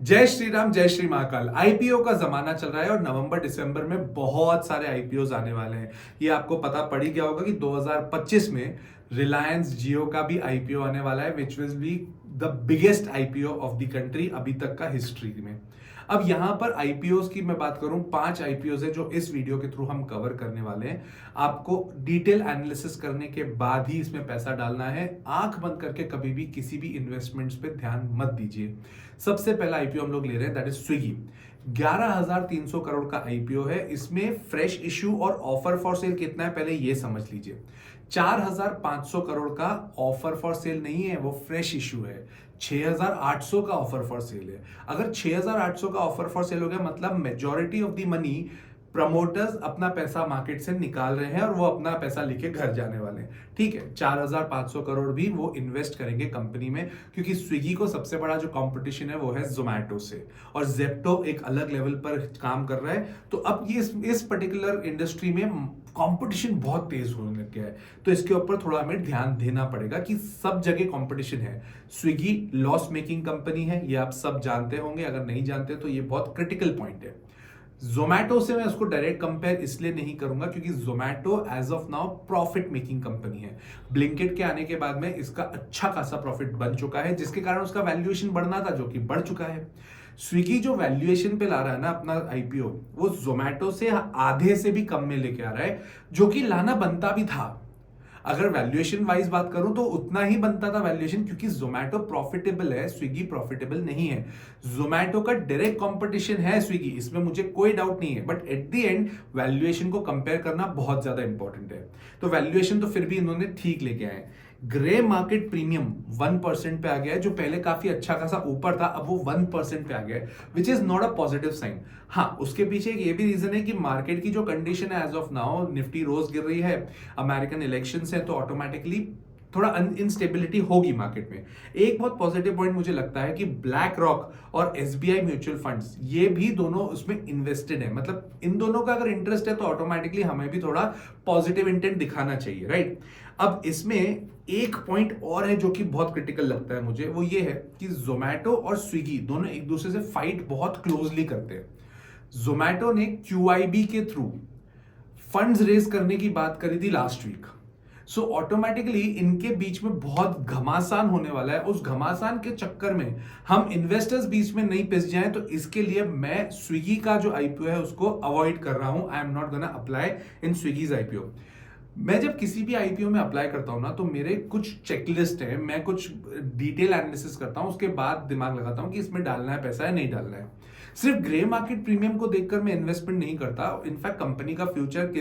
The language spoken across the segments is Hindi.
जय श्री राम, जय श्री महाकाल। आईपीओ का जमाना चल रहा है और नवंबर दिसंबर में बहुत सारे आईपीओ आने वाले हैं। ये आपको पता पड़ ही गया होगा कि 2025 में रिलायंस जियो का भी आईपीओ आने वाला है, which will be the biggest IPO of the country अभी तक का हिस्ट्री में। अब यहां पर आईपीओ की मैं बात करूं, 5 आईपीओ है जो इस वीडियो के थ्रू हम कवर करने वाले हैं। आपको डिटेल एनालिसिस करने के बाद ही इसमें पैसा डालना है। आंख बंद करके कभी भी किसी भी इन्वेस्टमेंट्स पे ध्यान मत दीजिए। सबसे पहला आईपीओ हम लोग ले रहे हैं, दैट इज स्विगी। 11,300 करोड़ का आईपीओ है। इसमें फ्रेश इश्यू और ऑफर फॉर सेल कितना है पहले ये समझ लीजिए। 4,500 करोड़ का ऑफर फॉर सेल नहीं है, वो फ्रेश इश्यू है। 6,800 का ऑफर फॉर सेल है। अगर 6,800 का ऑफर फॉर सेल हो गया मतलब majority of the money promoters अपना पैसा मार्केट से निकाल रहे हैं और वो अपना पैसा लेके घर जाने वाले हैं। ठीक है, 4,500 करोड़ भी वो इन्वेस्ट करेंगे कंपनी में, क्योंकि स्विगी को सबसे बड़ा जो कंपटीशन है वो है जोमैटो से, और जेप्टो एक अलग लेवल पर काम कर रहा है। तो अब ये इस पर्टिकुलर इंडस्ट्री में कंपटीशन बहुत तेज होने लग गया है, तो इसके ऊपर थोड़ा हमें ध्यान देना पड़ेगा कि सब जगह कंपटीशन है। स्विगी लॉस मेकिंग कंपनी है, ये आप सब जानते होंगे। अगर नहीं जानते तो ये बहुत क्रिटिकल पॉइंट है। जोमैटो से मैं उसको डायरेक्ट कंपेयर इसलिए नहीं करूंगा क्योंकि Zomato as of now profit making company है। ब्लिंकिट के आने के बाद में इसका अच्छा खासा प्रॉफिट बन चुका है, जिसके कारण उसका वैल्यूएशन बढ़ना था जो कि बढ़ चुका है। स्विगी जो वैल्यूएशन पे ला रहा है ना अपना आईपीओ, वो जोमैटो से आधे से भी कम में लेके आ रहा है, जो कि लाना बनता भी था। अगर वैल्यूएशन वाइज बात करूं तो उतना ही बनता था वैल्यूएशन, क्योंकि जोमैटो प्रॉफिटेबल है, स्विगी प्रॉफिटेबल नहीं है। जोमैटो का डायरेक्ट कंपटीशन है स्विगी, इसमें मुझे कोई डाउट नहीं है, but at the end valuation को कंपेयर करना बहुत ज्यादा इंपॉर्टेंट है। तो वैल्यूएशन तो फिर भी इन्होंने ठीक लेके आए। ग्रे मार्केट प्रीमियम 1% पे आ गया है, जो पहले काफी अच्छा खासा ऊपर था, अब वो 1% पे आ गया है, which is not a positive sign. हाँ, उसके पीछे एक ये भी रीजन है कि मार्केट की जो कंडीशन है एज ऑफ नाउ, निफ्टी रोज गिर रही है, अमेरिकन इलेक्शंस है, तो ऑटोमेटिकली थोड़ा इनस्टेबिलिटी होगी मार्केट में। एक बहुत पॉजिटिव पॉइंट मुझे लगता है कि ब्लैक रॉक और एसबीआई म्यूचुअल फंड्स, ये भी दोनों उसमें इन्वेस्टेड है। मतलब इन दोनों का अगर इंटरेस्ट है तो ऑटोमेटिकली हमें भी थोड़ा पॉजिटिव इंटेंट दिखाना चाहिए, राइट। अब इसमें एक पॉइंट और है जो कि बहुत क्रिटिकल लगता है मुझे, वो ये है कि जोमैटो और स्विगी दोनों एक दूसरे से फाइट बहुत क्लोजली करते हैं। जोमैटो ने क्यूआईबी के थ्रू फंड्स रेज करने की बात करी थी लास्ट वीक, सो ऑटोमेटिकली इनके बीच में बहुत घमासान होने वाला है। उस घमासान के चक्कर में हम इन्वेस्टर्स बीच में नहीं पिस जाएं, तो इसके लिए मैं स्विगी का जो आईपीओ है उसको अवॉइड कर रहा हूं। I am not gonna apply in Swiggy's IPO. मैं जब किसी भी आईपीओ में अप्लाई करता हूं ना, तो मेरे कुछ चेकलिस्ट है, मैं कुछ डिटेल एनालिसिस करता हूं, उसके बाद दिमाग लगाता हूं कि इसमें डालना है पैसा या नहीं डालना है। सिर्फ ग्रे मार्केट प्रीमियम को देखकर मैं इन्वेस्टमेंट नहीं करता। इनफैक्ट कंपनी का फ्यूचर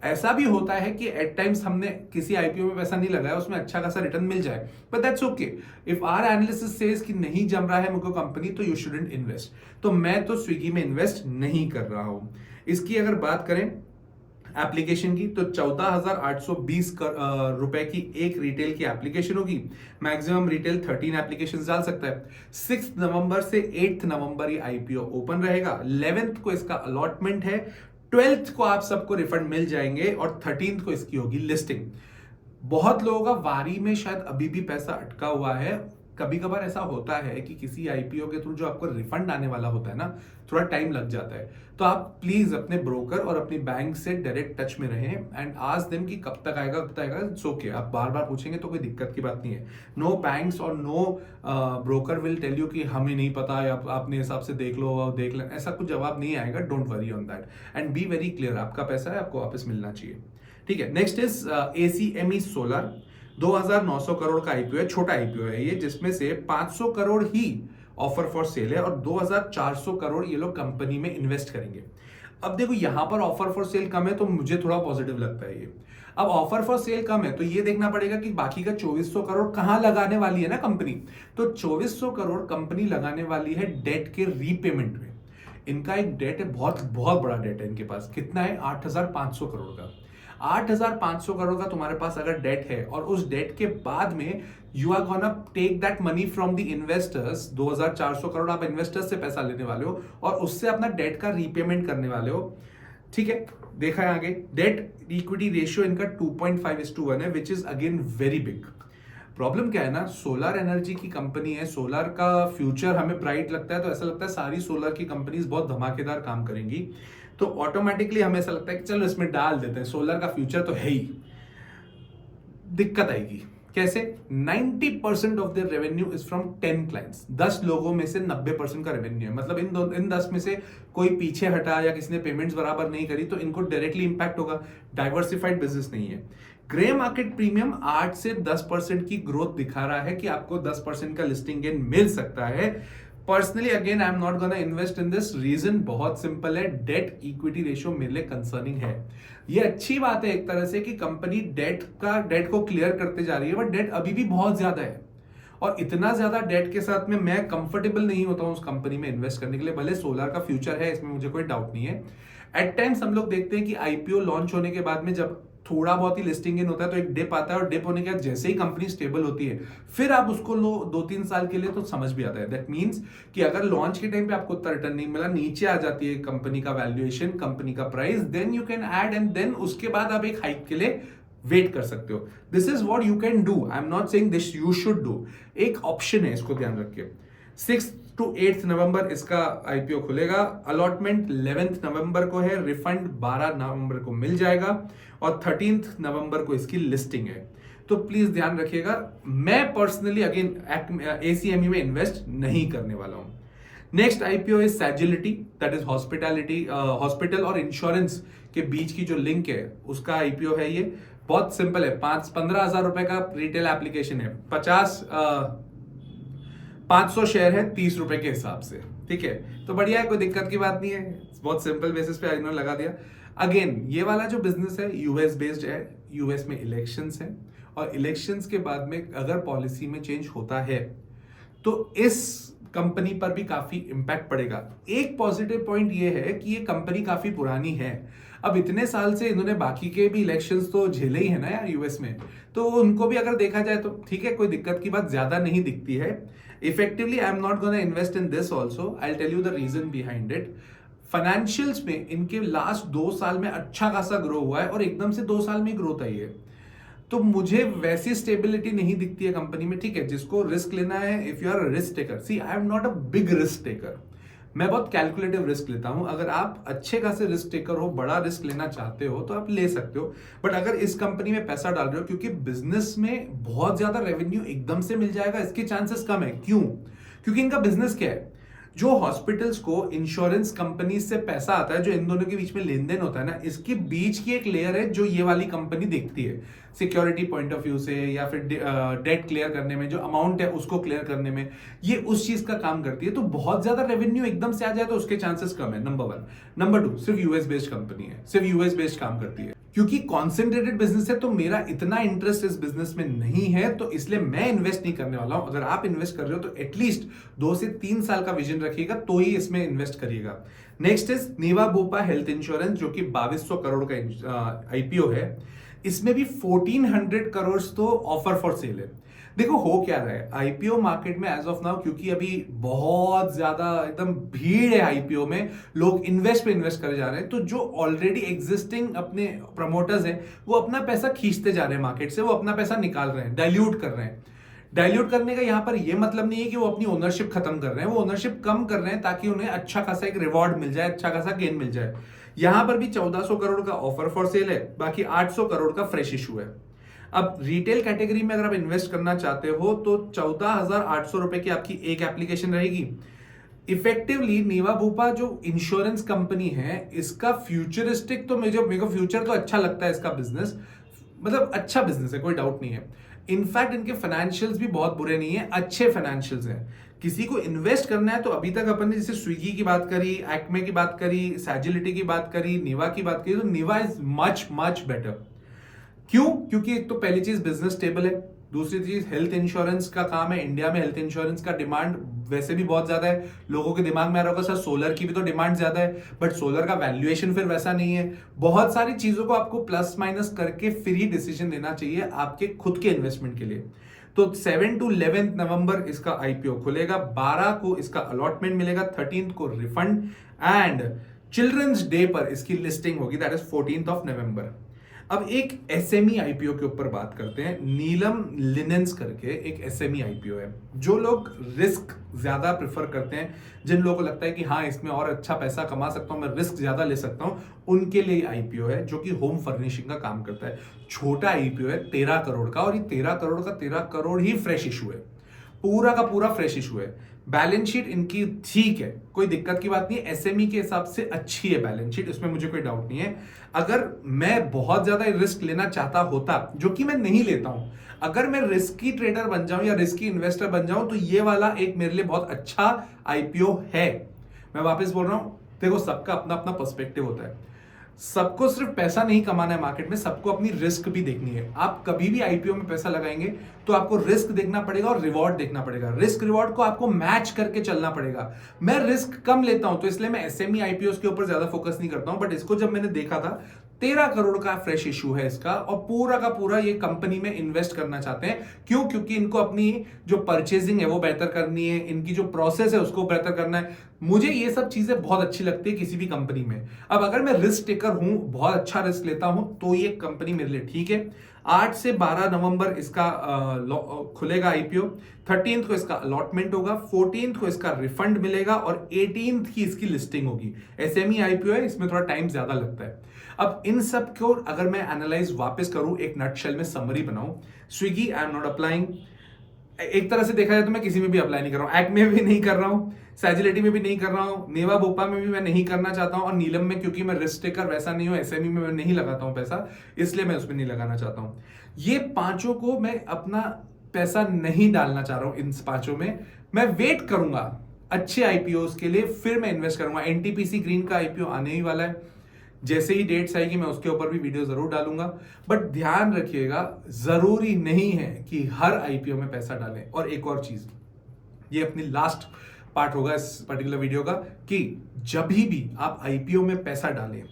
ऐसा भी होता है कि एट टाइम्स हमने किसी आईपीओ में पैसा नहीं लगाया, उसमें अच्छा खासा रिटर्न मिल जाए, but that's okay. If our analysis says कि नहीं जम रहा है मुझको कंपनी, तो यू शुडंट इन्वेस्ट। तो मैं तो स्विगी में इन्वेस्ट नहीं कर रहा हूं। इसकी अगर बात करें एप्लीकेशन की, तो 14,820 रुपए की एक रिटेल की एप्लीकेशन होगी। मैक्सिमम रिटेल 13 एप्लीकेशन डाल सकता है। 6 नवंबर से 8 नवंबर ये आईपीओ ओपन रहेगा। 11th को इसका अलॉटमेंट है, 12th को आप सबको रिफंड मिल जाएंगे, और 13th को इसकी होगी लिस्टिंग। बहुत लोगों का वारी में शायद अभी भी पैसा अटका हुआ है। कभी कभार ऐसा होता है कि किसी आईपीओ के थ्रू जो आपको रिफंड आने वाला होता है ना, थोड़ा टाइम लग जाता है। तो आप प्लीज अपने ब्रोकर और अपनी बैंक से डायरेक्ट टच में रहें एंड आस्क देम कि कब तक आएगा, कब तक आएगा। इट्स ओके, आप बार बार पूछेंगे तो कोई दिक्कत की बात नहीं है। नो बैंक्स और no broker will tell you कि हमें नहीं पता, या अपने हिसाब से देख लो, देख लें, ऐसा कुछ जवाब नहीं आएगा। Don't worry on that and be very clear, आपका पैसा है, आपको वापस मिलना चाहिए। ठीक है, नेक्स्ट इज एसीएमई सोलर। 2,900 करोड़ का आईपीओ है, छोटा आईपीओ है ये, जिसमें से 500 करोड़ ही ऑफर फॉर सेल है और 2,400 करोड़ ये लोग कंपनी में इन्वेस्ट करेंगे। अब देखो यहां पर ऑफर फॉर सेल कम है, तो मुझे थोड़ा पॉजिटिव लगता है ये। अब ऑफर फॉर सेल कम है तो ये देखना पड़ेगा कि बाकी का 2,400 करोड़ कहां लगाने वाली है ना कंपनी। तो 2,400 करोड़ कंपनी लगाने वाली है डेट के रीपेमेंट में। इनका एक डेट है, बहुत बहुत बड़ा डेट है इनके पास। कितना है? 8,500 करोड़ का। 8,500 करोड़ का तुम्हारे पास अगर डेट है, और उस डेट के बाद में you are gonna take that money from the investors, 2,400 crore आप इन्वेस्टर्स से पैसा लेने वाले हो और उससे अपना डेट का रीपेमेंट करने वाले हो। ठीक है, देखा है आगे, डेट इक्विटी रेशियो इनका 2.5:1 है, which is again very big. Problem क्या है ना, सोलर एनर्जी की कंपनी है, सोलर का फ्यूचर हमें ब्राइट लगता है, तो ऐसा लगता है सारी सोलर की कंपनीज बहुत धमाकेदार काम करेंगी, तो ऑटोमेटिकली हमें ऐसा लगता है कि चलो इसमें डाल देते हैं, सोलर का फ्यूचर तो है ही। दिक्कत आएगी कैसे? 90% of their revenue is from 10 clients. 10 लोगों में से 90% का रेवेन्यू है, मतलब इन 10 में से कोई पीछे हटा या किसी ने पेमेंट्स बराबर नहीं करी तो इनको डायरेक्टली इंपैक्ट होगा। डाइवर्सिफाइड बिजनेस नहीं है। ग्रे मार्केट प्रीमियम 8 से 10% की ग्रोथ दिखा रहा है कि आपको 10% का लिस्टिंग गेन मिल सकता है। Personally again I am not gonna invest in this. Reason बहुत सिंपल है, डेट इक्विटी रेशियो मेरे लिए कंसर्निंग है। ये अच्छी बात है एक तरह से कि कंपनी डेट को क्लियर करते जा रही है, बट डेट अभी भी बहुत ज्यादा है, और इतना ज्यादा डेट के साथ में मैं कंफर्टेबल नहीं होता हूं उस कंपनी में इन्वेस्ट करने के लिए। भले सोलर का फ्यूचर है, इसमें मुझे कोई डाउट नहीं है। एट टाइम्स हम लोग देखते हैं कि आईपीओ लॉन्च होने के बाद में जब थोड़ा बहुत ही लिस्टिंग इन होता है तो एक डिप आता है, और डिप होने के बाद जैसे ही कंपनी स्टेबल होती है फिर आप उसको लो 2-3 साल के लिए, तो समझ भी आता है। दैट मींस कि अगर लॉन्च के टाइम पे आपको उतना रिटर्न नहीं मिला, नीचे आ जाती है कंपनी का वैल्यूएशन, कंपनी का price, then you can add, and then उसके बाद आप एक हाइक के लिए वेट कर सकते हो। This is what you can do, I am not saying this you should do. एक ऑप्शन है, इसको ध्यान रखिए। 6 to 8 नवंबर इसका आईपीओ खुलेगा, अलॉटमेंट 11 नवंबर को है, रिफंड 12 नवंबर को मिल जाएगा, और 13 नवंबर को इसकी लिस्टिंग है। तो प्लीज ध्यान रखिएगा, मैं पर्सनली अगेन एसीएमई में इन्वेस्ट नहीं करने वाला हूं। Next IPO is Sagility, that is hospitality, hospital और इंश्योरेंस के बीच की जो लिंक है उसका आईपीओ है। ये बहुत सिंपल है, 15,000 रुपए का रिटेल एप्लीकेशन है, 500 शेयर है 30 रुपए के हिसाब से, ठीक है। तो बढ़िया है, कोई दिक्कत की बात नहीं है, बहुत सिंपल बेसिस पे इन्होंने लगा दिया। अगेन ये वाला जो बिजनेस है यूएस बेस्ड है, यूएस में इलेक्शंस है, और इलेक्शंस के बाद में अगर पॉलिसी में चेंज होता है तो इस कंपनी पर भी काफी इंपैक्ट पड़ेगा। एक पॉजिटिव पॉइंट ये है कि ये कंपनी काफी पुरानी है, अब इतने साल से इन्होंने बाकी के भी इलेक्शंस तो झेले ही है ना यार यूएस में, तो उनको भी अगर देखा जाए तो ठीक है, कोई दिक्कत की बात ज्यादा नहीं दिखती है। Effectively I am not gonna invest in this also, I tell you the reason behind it. Financials में इनके लास्ट 2 साल में अच्छा खासा ग्रो हुआ है, और एकदम से 2 साल में ग्रोथ आई है, तो मुझे वैसी स्टेबिलिटी नहीं दिखती है कंपनी में। ठीक है, जिसको रिस्क लेना है, if you are risk taker, see I am not a big risk taker, मैं बहुत कैलकुलेटिव रिस्क लेता हूं। अगर आप अच्छे खासे रिस्क टेकर हो, बड़ा रिस्क लेना चाहते हो तो आप ले सकते हो, बट अगर इस कंपनी में पैसा डाल रहे हो क्योंकि बिजनेस में बहुत ज्यादा रेवेन्यू एकदम से मिल जाएगा, इसके चांसेस कम है। क्यों? क्योंकि इनका बिजनेस क्या है, जो हॉस्पिटल्स को इंश्योरेंस कंपनी से पैसा आता है, जो इन दोनों के बीच में लेन देन होता है ना, इसके बीच की एक लेयर है जो ये वाली कंपनी देखती है, सिक्योरिटी पॉइंट ऑफ व्यू से, या फिर डेट क्लियर करने में, जो अमाउंट है उसको क्लियर करने में, ये उस चीज का काम करती है। तो बहुत ज्यादा रेवेन्यू एकदम से आ जाए तो उसके चांसेस कम है, नंबर 1। नंबर 2, सिर्फ यूएस बेस्ड कंपनी है, सिर्फ यूएस बेस्ड काम करती है। क्योंकि कॉन्सेंट्रेटेड बिजनेस है तो मेरा इतना इंटरेस्ट इस बिजनेस में नहीं है, तो इसलिए मैं इन्वेस्ट नहीं करने वाला हूं। अगर आप इन्वेस्ट कर रहे हो तो एटलीस्ट 2 से 3 साल का विजन रखिएगा, तो ही इसमें इन्वेस्ट करिएगा। नेक्स्ट इज नीवा बोपा हेल्थ इंश्योरेंस, जो कि 2200 करोड़ का आईपीओ है। इसमें भी 1400 करोड़ तो ऑफर फॉर सेल है। देखो हो क्या रहा है आईपीओ मार्केट में एज ऑफ नाउ, क्योंकि अभी बहुत ज्यादा एकदम भीड़ है आईपीओ में, लोग इन्वेस्ट करे जा रहे हैं, तो जो ऑलरेडी एग्जिस्टिंग अपने प्रमोटर्स हैं वो अपना पैसा खींचते जा रहे हैं मार्केट से, वो अपना पैसा निकाल रहे हैं, डाइल्यूट कर रहे हैं। डाइल्यूट करने का यहां पर यह मतलब नहीं है कि वो अपनी ओनरशिप खत्म कर रहे हैं, वो ओनरशिप कम कर रहे हैं ताकि उन्हें अच्छा खासा एक रिवॉर्ड मिल जाए, अच्छा खासा गेन मिल जाए। यहां पर भी 1400 करोड़ का ऑफर फॉर सेल है, बाकी 800 करोड़ का फ्रेश इशू है। अब रिटेल कैटेगरी में अगर आप इन्वेस्ट करना चाहते हो तो 14,800 रुपए की आपकी एक एप्लीकेशन रहेगी। इफेक्टिवली नीवा भूपा जो इंश्योरेंस कंपनी है, इसका फ्यूचरिस्टिक तो मेरे को फ्यूचर तो अच्छा लगता है इसका बिजनेस, मतलब अच्छा बिजनेस है, कोई डाउट नहीं है। इनफैक्ट इनके फाइनेंशियल्स भी बहुत बुरे नहीं है, अच्छे फाइनेंशियल्स हैं। किसी को इन्वेस्ट करना है तो अभी तक अपन ने जैसे स्विगी की बात करी, एक्मे की बात करी, सैजिलिटी की बात करी, नीवा की बात करी, तो नीवा इज मच मच बेटर। क्यों? क्योंकि एक तो पहली चीज बिजनेस स्टेबल है, दूसरी चीज हेल्थ इंश्योरेंस का काम है। इंडिया में हेल्थ इंश्योरेंस का डिमांड वैसे भी बहुत ज्यादा है, लोगों के दिमाग में आ रहा होगा सर सोलर की भी तो डिमांड ज्यादा है, बट सोलर का वैल्यूएशन फिर वैसा नहीं है। बहुत सारी चीजों को आपको प्लस माइनस करके फिर ही डिसीजन लेना चाहिए आपके खुद के इन्वेस्टमेंट के लिए। तो 7 to 11 नवंबर इसका आईपीओ खुलेगा, 12 को इसका अलॉटमेंट मिलेगा, 13 को रिफंड, एंड चिल्ड्रंस डे पर इसकी लिस्टिंग होगी, दैट इज 14 नवंबर। अब एक एसएमई आईपीओ के ऊपर बात करते हैं। नीलम लिनेंस करके एक एसएमई आईपीओ है। जो लोग रिस्क ज्यादा प्रेफर करते हैं, जिन लोगों को लगता है कि हाँ इसमें और अच्छा पैसा कमा सकता हूं, मैं रिस्क ज्यादा ले सकता हूं, उनके लिए आईपीओ है जो कि होम फर्निशिंग का काम करता है। छोटा आईपीओ है 13 करोड़ का, और ये 13 करोड़ का 13 करोड़ ही फ्रेश इशू है, पूरा का पूरा फ्रेश इशू है। बैलेंस शीट इनकी ठीक है, कोई दिक्कत की बात नहीं है, एसएमई के हिसाब से अच्छी है बैलेंस शीट, इसमें मुझे कोई डाउट नहीं है। अगर मैं बहुत ज्यादा रिस्क लेना चाहता होता, जो कि मैं नहीं लेता हूं, अगर मैं रिस्की ट्रेडर बन जाऊं या रिस्की इन्वेस्टर बन जाऊं, तो ये वाला एक मेरे लिए बहुत अच्छा आईपीओ है। मैं वापस बोल रहा हूं, देखो सबका अपना अपना पर्सपेक्टिव होता है। सबको सिर्फ पैसा नहीं कमाना है मार्केट में, सबको अपनी रिस्क भी देखनी है। आप कभी भी आईपीओ में पैसा लगाएंगे तो आपको रिस्क देखना पड़ेगा और रिवॉर्ड देखना पड़ेगा। रिस्क रिवॉर्ड को आपको मैच करके चलना पड़ेगा। मैं रिस्क कम लेता हूं तो इसलिए मैं एसएमई आईपीओ के ऊपर ज्यादा फोकस नहीं करता हूं, बट इसको जब मैंने देखा था 13 करोड़ का फ्रेश इशू है इसका, और पूरा का पूरा ये कंपनी में इन्वेस्ट करना चाहते हैं। क्यों? क्योंकि इनको अपनी जो परचेजिंग है वो बेहतर करनी है, इनकी जो प्रोसेस है उसको बेहतर करना है। मुझे ये सब चीजें बहुत अच्छी लगती है किसी भी कंपनी में। अब अगर मैं रिस्क टेकर हूं, बहुत अच्छा रिस्क लेता हूं, तो ये कंपनी मेरे लिए ठीक है। 8 से 12 नवंबर इसका खुलेगा आईपीओ। 13 को इसका अलॉटमेंट होगा, 14 को इसका रिफंड मिलेगा, और 18 की इसकी लिस्टिंग होगी। एसएमई आईपीओ है, इसमें थोड़ा टाइम ज्यादा लगता है। अब इन सब को अगर मैं एनालाइज वापस करूं, एक नटशेल में समरी बनाऊं, Swiggy I am not applying. एक तरह से देखा जाए तो मैं किसी में भी अप्लाई नहीं कर रहा हूं, एक्ट में भी नहीं कर रहा हूं, सैजिलिटी में भी नहीं कर रहा हूं, नेवा बोपा में भी मैं नहीं करना चाहता हूं, और नीलम में क्योंकि मैं रिस्क टेकर वैसा नहीं हूं, एसएमई में मैं नहीं लगाता हूं पैसा, इसलिए मैं उसमें नहीं लगाना चाहता हूं। ये पांचों को मैं अपना पैसा नहीं डालना चाह रहा हूं। इन पांचों में मैं वेट करूंगा अच्छे आईपीओ के लिए, फिर मैं इन्वेस्ट करूंगा। एनटीपीसी ग्रीन का आईपीओ आने ही वाला है, जैसे ही डेट्स आएगी मैं उसके ऊपर भी वीडियो जरूर डालूंगा। बट ध्यान रखिएगा, जरूरी नहीं है कि हर आईपीओ में पैसा डालें। और एक और चीज, ये अपनी लास्ट पार्ट होगा इस पर्टिकुलर वीडियो का, कि जब भी आप आईपीओ में पैसा डालें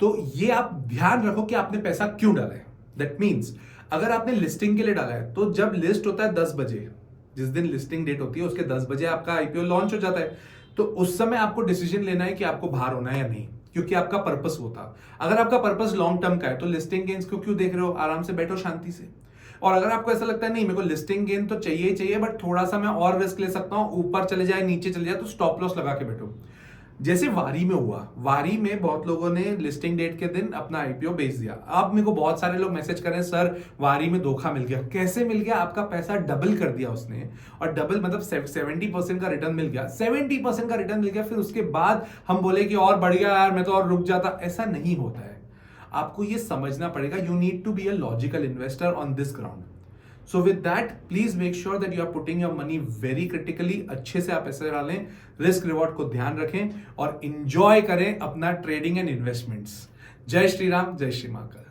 तो ये आप ध्यान रखो कि आपने पैसा क्यों डाला है। दैट मीन्स अगर आपने लिस्टिंग के लिए डाला है, तो जब लिस्ट होता है 10 बजे, जिस दिन लिस्टिंग डेट होती है उसके 10 बजे आपका आईपीओ लॉन्च हो जाता है, तो उस समय आपको डिसीजन लेना है कि आपको बाहर होना है या नहीं, क्योंकि आपका पर्पस वो था। अगर आपका पर्पस लॉन्ग टर्म का है तो लिस्टिंग गेन्स को क्यों देख रहे हो, आराम से बैठो शांति से। और अगर आपको ऐसा लगता है नहीं मेरे को लिस्टिंग गेन तो चाहिए ही चाहिए, बट थोड़ा सा मैं और रिस्क ले सकता हूं, ऊपर चले जाए नीचे चले जाए, तो स्टॉप लॉस लगा के बैठो। जैसे वारी में हुआ, वारी में बहुत लोगों ने लिस्टिंग डेट के दिन अपना आईपीओ बेच दिया। अब मेरे को बहुत सारे लोग मैसेज कर रहे हैं, सर वारी में धोखा मिल गया। कैसे मिल गया? आपका पैसा डबल कर दिया उसने, और डबल मतलब 70% का रिटर्न मिल गया। 70% का रिटर्न मिल गया, फिर उसके बाद हम बोले कि और बढ़ गया यार, मैं तो और रुक जाता। ऐसा नहीं होता है। आपको ये समझना पड़ेगा, you need to be a logical investor on this ground. So with that please make sure that you are putting your money very critically. अच्छे से आप पैसे डालें, रिस्क रिवॉर्ड को ध्यान रखें, और इंजॉय करें अपना ट्रेडिंग एंड इन्वेस्टमेंट्स। जय श्री राम, जय श्री महाकाल।